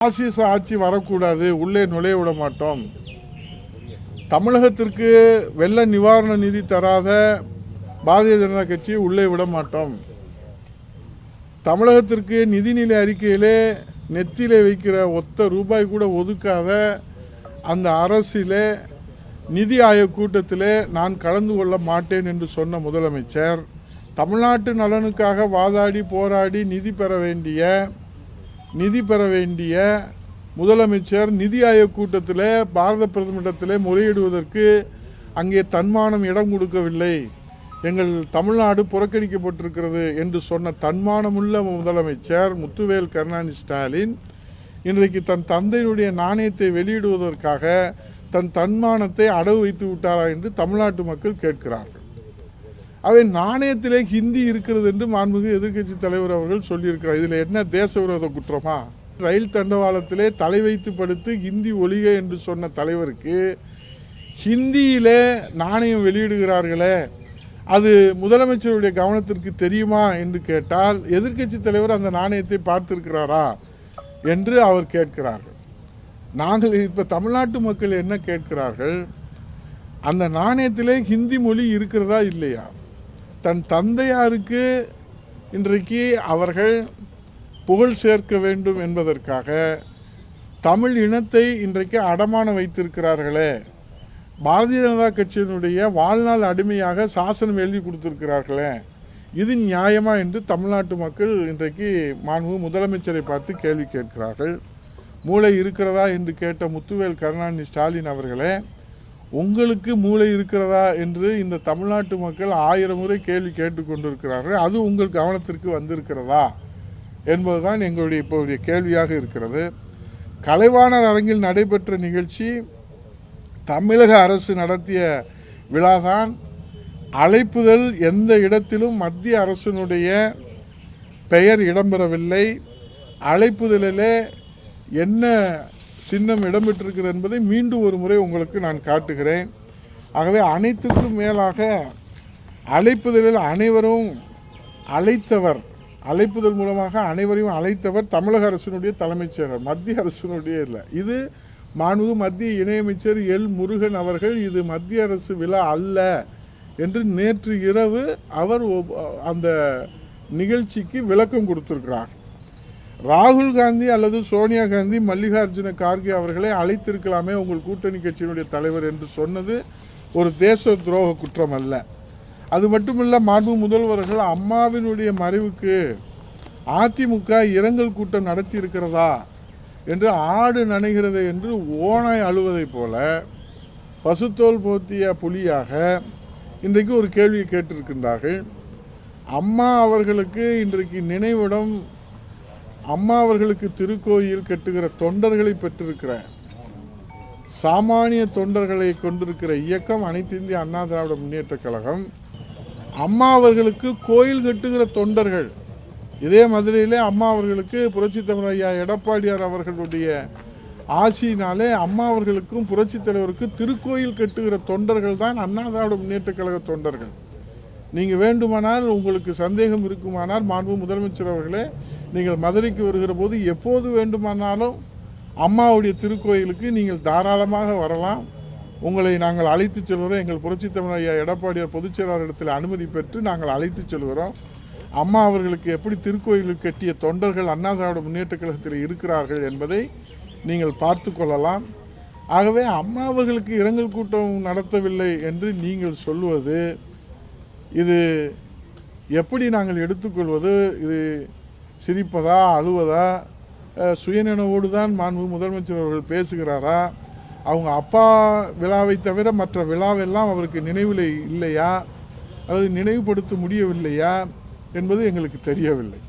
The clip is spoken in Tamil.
பாசிச ஆட்சி வரக்கூடாது, உள்ளே நுழைய விட மாட்டோம். தமிழகத்திற்கு வெள்ள நிவாரண நிதி தராத பாரதிய ஜனதா கட்சியை உள்ளே விட மாட்டோம். தமிழகத்திற்கு நிதிநிலை அறிக்கையிலே நெத்தியிலே வைக்கிற ஒத்த ரூபாய் கூட ஒதுக்காத அந்த அரசிலே நிதி ஆயோக் கூட்டத்திலே நான் கலந்து கொள்ள மாட்டேன் என்று சொன்ன முதலமைச்சர், தமிழ்நாட்டு நலனுக்காக வாதாடி போராடி நிதி பெற வேண்டிய முதலமைச்சர் நிதி ஆயோக் கூட்டத்தில் பாரத பிரதமரிடத்திலே முறையிடுவதற்கு அங்கே தன்மானம் இடம் கொடுக்கவில்லை, எங்கள் தமிழ்நாடு புறக்கணிக்கப்பட்டிருக்கிறது என்று சொன்ன தன்மானமுள்ள முதலமைச்சர் முத்துவேல் கருணாநிதி ஸ்டாலின் இன்றைக்கு தன் தந்தையினுடைய நாணயத்தை வெளியிடுவதற்காக தன் தன்மானத்தை அடவு வைத்து விட்டாரா என்று தமிழ்நாட்டு மக்கள் கேட்கிறார்கள். அவை நாணயத்திலே ஹிந்தி இருக்கிறது என்று மாண்புமிகு எதிர்க்கட்சி தலைவர் அவர்கள் சொல்லியிருக்கிறார். இதில் என்ன தேச விரோத குற்றமா? ரயில் தண்டவாளத்திலே தலை வைத்து படுத்து ஹிந்தி ஒழிக என்று சொன்ன தலைவருக்கு ஹிந்தியிலே நாணயம் வெளியிடுகிறார்களே, அது முதலமைச்சருடைய கவனத்திற்கு தெரியுமா என்று கேட்டால் எதிர்க்கட்சி தலைவர் அந்த நாணயத்தை பார்த்திருக்கிறாரா என்று அவர் கேட்கிறார்கள். நாங்கள் இப்போ தமிழ்நாட்டு மக்கள் என்ன கேட்கிறார்கள், அந்த நாணயத்திலே ஹிந்தி மொழி இருக்கிறதா இல்லையா? தன் தந்தையாருக்கு இன்றைக்கு அவர்கள் புகழ் சேர்க்க வேண்டும் என்பதற்காக தமிழ் இனத்தை இன்றைக்கு அடமானம் வைத்திருக்கிறார்களே, பாரதிய ஜனதா கட்சியினுடைய வாழ்நாள் அடிமையாக சாசனம் எழுதி கொடுத்திருக்கிறார்களே, இது நியாயமா என்று தமிழ்நாட்டு மக்கள் இன்றைக்கு மாண்புமிகு முதலமைச்சரை பார்த்து கேள்வி கேட்கிறார்கள். மூளை இருக்கிறதா என்று கேட்ட முத்துவேல் கருணாநிதி ஸ்டாலின் அவர்களே, உங்களுக்கு மூளை இருக்கிறதா என்று இந்த தமிழ்நாட்டு மக்கள் 1000 முறை கேள்வி கேட்டுக்கொண்டிருக்கிறார்கள். அது உங்கள் கவனத்திற்கு வந்திருக்கிறதா என்பதுதான் எங்களுடைய இப்போதைய கேள்வியாக இருக்கிறது. கலைவாணர் அரங்கில் நடைபெற்ற நிகழ்ச்சி தமிழக அரசு நடத்திய விழாதான். அழைப்புதல் எந்த இடத்திலும் மத்திய அரசினுடைய பெயர் இடம்பெறவில்லை. அழைப்புதலிலே என்ன சின்னம் இடம்பெற்றிருக்கிறது என்பதை மீண்டும் ஒரு முறை உங்களுக்கு நான் காட்டுகிறேன். ஆகவே அனைத்துக்கும் மேலாக அழைப்புதலில் அனைவரும் அழைத்தவர், அழைப்புதல் மூலமாக அனைவரையும் அழைத்தவர் தமிழக அரசினுடைய தலைமைச் செயலர், மத்திய அரசினுடைய இல்லை. இது மாண்புமிகு மத்திய இணையமைச்சர் எல் முருகன் அவர்கள் இது மத்திய அரசு விழா அல்ல என்று நேற்று இரவு அவர் அந்த நிகழ்ச்சிக்கு விளக்கம் கொடுத்திருக்கிறார். ராகுல் காந்தி அல்லது சோனியா காந்தி மல்லிகார்ஜுன கார்கே அவர்களை அழைத்திருக்கலாமே உங்கள் கூட்டணி கட்சியினுடைய தலைவர் என்று சொன்னது ஒரு தேச துரோக குற்றம் அல்ல. அது மட்டுமல்ல, மாண்பு முதல்வர்கள் அம்மாவினுடைய மறைவுக்கு அதிமுக இரங்கல் கூட்டம் நடத்தி இருக்கிறதா என்று ஆடு நனைகிறது என்று ஓனாய் அழுவதை போல பசுத்தோல் போத்திய புலியாக இன்றைக்கு ஒரு கேள்வியை கேட்டிருக்கின்றார்கள். அம்மா அவர்களுக்கு இன்றைக்கு நினைவிடம், அம்மா அவர்களுக்கு திருக்கோயில் கட்டுகிற தொண்டர்களை பெற்றிருக்கிற சாமானிய தொண்டர்களை கொண்டிருக்கிற இயக்கம் அனைத்து இந்திய அண்ணா திராவிட முன்னேற்ற கழகம். அம்மா அவர்களுக்கு கோயில் கட்டுகிற தொண்டர்கள், இதே மதுரையிலே அம்மா அவர்களுக்கு புரட்சி தமிழர் ஐயா எடப்பாடியார் அவர்களுடைய ஆசியினாலே அம்மா அவர்களுக்கும் புரட்சி தலைவருக்கு திருக்கோயில் கட்டுகிற தொண்டர்கள் தான் அண்ணா திராவிட முன்னேற்ற கழக தொண்டர்கள். நீங்கள் வேண்டுமானால், உங்களுக்கு சந்தேகம் இருக்குமானால், மாண்பு முதலமைச்சர் அவர்களே, நீங்கள் மதுரைக்கு வருகிற போது எப்போது வேண்டுமானாலும் அம்மாவுடைய திருக்கோயிலுக்கு நீங்கள் தாராளமாக வரலாம். உங்களை நாங்கள் அழைத்து செல்கிறோம். எங்கள் புரட்சி தமிழர் ஐயா எடப்பாடியார் பொதுச் செயலாளரிடத்தில் அனுமதி பெற்று நாங்கள் அழைத்து செல்கிறோம். அம்மா அவர்களுக்கு எப்படி திருக்கோயிலுக்கு கட்டிய தொண்டர்கள் அண்ணா திராவிட முன்னேற்ற கழகத்தில் இருக்கிறார்கள் என்பதை நீங்கள் பார்த்து கொள்ளலாம். ஆகவே அம்மா அவர்களுக்கு இரங்கல் கூட்டம் நடத்தவில்லை என்று நீங்கள் சொல்வது, இது எப்படி நாங்கள் எடுத்துக்கொள்வது? இது சிரிப்பதா அழுவதா? சுயநினைவோடு தான் மாண்பு முதலமைச்சர் அவர்கள் பேசுகிறாரா? அவங்க அப்பா விழாவை தவிர மற்ற விழாவெல்லாம் அவருக்கு நினைவில் இல்லையா, அல்லது நினைவுபடுத்த முடியவில்லையா என்பது எங்களுக்கு தெரியவில்லை.